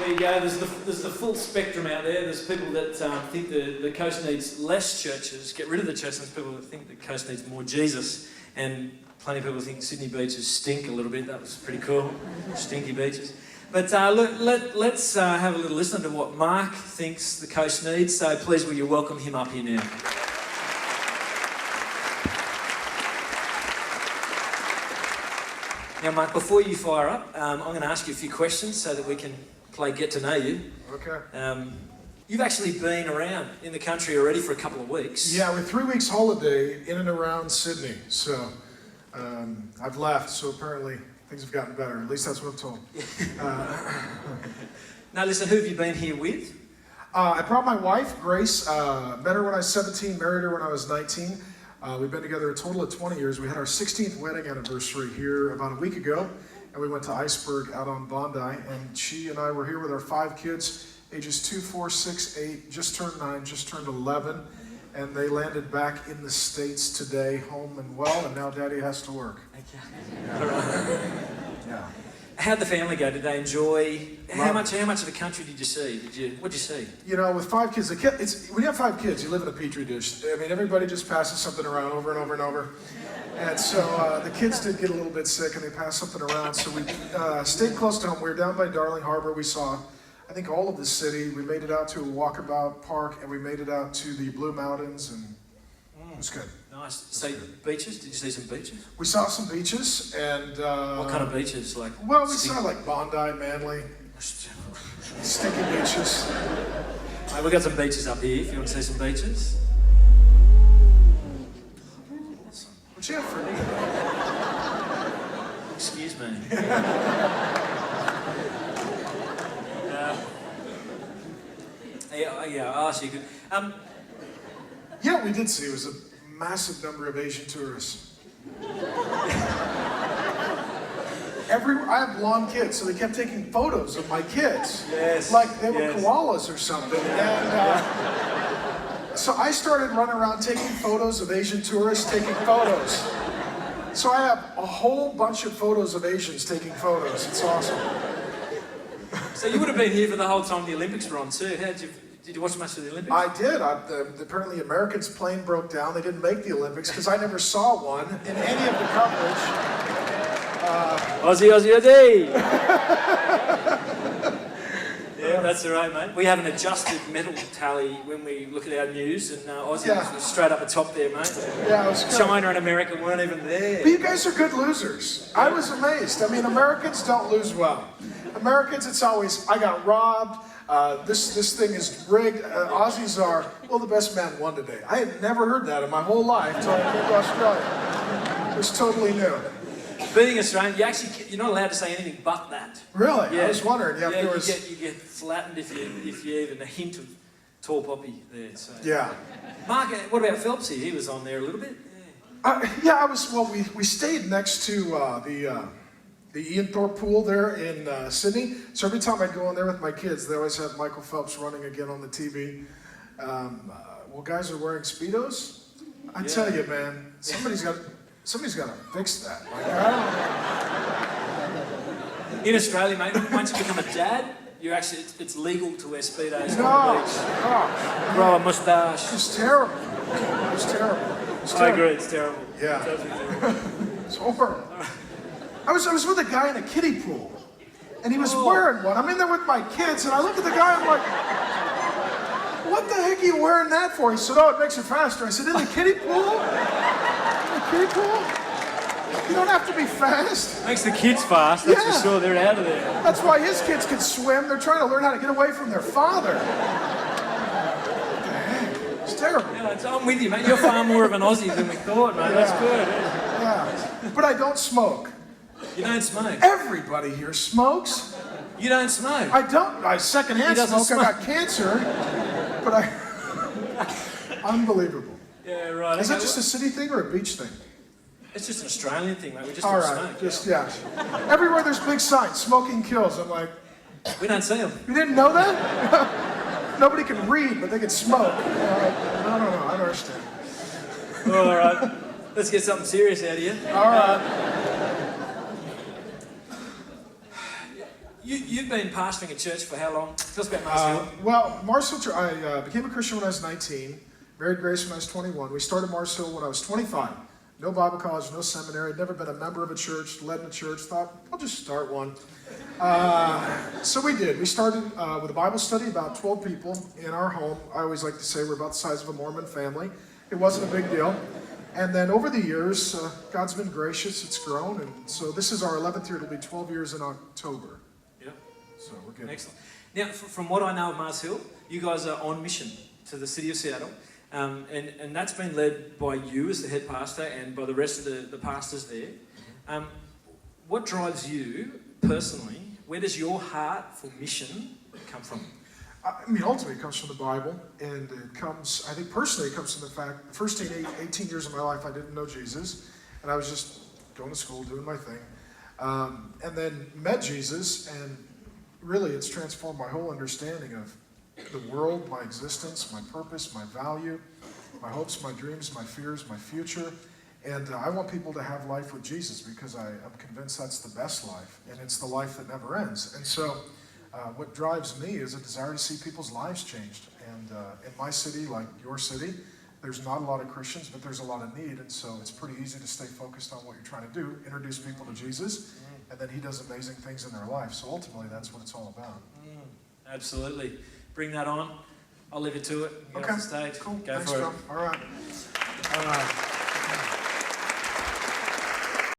There you go. There's the full spectrum out there. There's people that think the coast needs less churches, get rid of the church. There's people that think the coast needs more Jesus. And plenty of people think Sydney beaches stink a little bit. That was pretty cool. Stinky beaches. But let's have a little listen to what Mark thinks the coast needs. So please will you welcome him up here now. Now, Mark, before you fire up, I'm going to ask you a few questions so that we can play Get to Know You. Okay. You've actually been around in the country already for a couple of weeks. Yeah, we're 3 weeks holiday in and around Sydney. So I've left, so apparently things have gotten better. At least that's what I'm told. Now, listen, who have you been here with? I brought my wife, Grace. Met her when I was 17, married her when I was 19. We've been together a total of 20 years. We had our 16th wedding anniversary here about a week ago, and we went to Iceberg out on Bondi, and she and I were here with our 5 kids, ages 2, 4, 6, 8, just turned 9, just turned 11, and they landed back in the States today, home and well, and now Daddy has to work. Okay. All right. Yeah. How'd the family go? Did they enjoy? How much of the country did you see? What'd you see? You know, with 5 kids, when you have 5 kids, you live in a petri dish. I mean, everybody just passes something around over and over and over. And so the kids did get a little bit sick, and they passed something around. So we stayed close to home. We were down by Darling Harbor. We saw, I think, all of the city. We made it out to a walkabout park, and we made it out to the Blue Mountains, and it was good. Nice. So beaches? Did you see some beaches? We saw some beaches, and what kind of beaches? Like? Well, we saw like Bondi, Manly, stinky beaches. Right, we've got some beaches up here. If you want to see some beaches. Awesome. What you have for me? Excuse me. Yeah, I'll ask you. Yeah, we did see. It was a massive number of Asian tourists. I have blonde kids, so they kept taking photos of my kids. Yes. Like they were koalas or something. And so I started running around taking photos of Asian tourists taking photos. So I have a whole bunch of photos of Asians taking photos. It's awesome. So you would have been here for the whole time the Olympics were on too. Did you watch much of the Olympics? I did. Apparently Americans' plane broke down. They didn't make the Olympics because I never saw one in any of the coverage. Aussie, Aussie, Aussie! Yeah, that's all right, mate. We have an adjusted medal tally when we look at our news, and Aussie was straight up the top there, mate. Yeah, it was good. China and America weren't even there. But you guys are good losers. I was amazed. I mean, Americans don't lose well. Americans, it's always, I got robbed. This thing is rigged. Aussies are, well, the best man won today. I had never heard that in my whole life until I came to Australia. It was totally new. Being Australian, you're not allowed to say anything but that. Really? Yeah. I was wondering. Yeah, you get flattened if you even a hint of tall poppy there. So. Yeah. Mark, what about Phelpsy? He was on there a little bit. Yeah, I was. Well, we stayed next to the Ian Thorpe pool there in Sydney. So every time I'd go in there with my kids, they always have Michael Phelps running again on the TV. Well, guys are wearing Speedos. I tell you, man, somebody's got to fix that. Like, In Australia, mate, once you become a dad, it's legal to wear Speedos no, on the beach. no. Grow a moustache. It's terrible. It's terrible. I agree, it's terrible. Yeah. It's terrible. It's horrible. I was with a guy in a kiddie pool, and he was wearing one. I'm in there with my kids, and I look at the guy, I'm like, what the heck are you wearing that for? He said, oh, it makes it faster. I said, in the kiddie pool? In the kiddie pool? You don't have to be fast. Makes the kids fast, that's for sure. They're out of there. That's why his kids can swim. They're trying to learn how to get away from their father. What the heck? It's terrible. Yeah, I'm with you, mate. You're far more of an Aussie than we thought, mate. That's good. Yeah. But I don't smoke. You don't smoke? Everybody here smokes. You don't smoke? I don't. I secondhand smoke. I got cancer. But unbelievable. Yeah, right. Is that just a city thing or a beach thing? It's just an Australian thing, mate. We just All don't right, smoke. yeah. Everywhere there's big signs, smoking kills. I'm like, we don't see them. You didn't know that? Nobody can read, but they can smoke. I don't know. I don't understand. All right. Let's get something serious out of you. All right. You've been pastoring a church for how long? Tell us about Mars Hill. Well, Mars Hill, I became a Christian when I was 19, married Grace when I was 21. We started Mars Hill when I was 25. No Bible college, no seminary, never been a member of a church, led in a church, thought, I'll just start one. So we did. We started with a Bible study, about 12 people in our home. I always like to say we're about the size of a Mormon family. It wasn't a big deal. And then over the years, God's been gracious, it's grown, and so this is our 11th year. It'll be 12 years in October. Yep. So we're good. Excellent. Now, from what I know of Mars Hill, you guys are on mission to the city of Seattle, and that's been led by you as the head pastor and by the rest of the pastors there. What drives you personally? Where does your heart for mission come from? I mean, ultimately, it comes from the Bible, and it comes, I think personally, it comes from the fact, the first 18 years of my life, I didn't know Jesus, and I was just going to school, doing my thing, and then met Jesus, and really, it's transformed my whole understanding of the world, my existence, my purpose, my value, my hopes, my dreams, my fears, my future, and I want people to have life with Jesus, because I'm convinced that's the best life, and it's the life that never ends, and so what drives me is a desire to see people's lives changed. And in my city, like your city, there's not a lot of Christians, but there's a lot of need. And so it's pretty easy to stay focused on what you're trying to do, introduce people to Jesus, and then he does amazing things in their life. So ultimately, that's what it's all about. Absolutely. Bring that on. I'll leave it to it. Get off the stage. Cool. Go Thanks, for it. John. All right.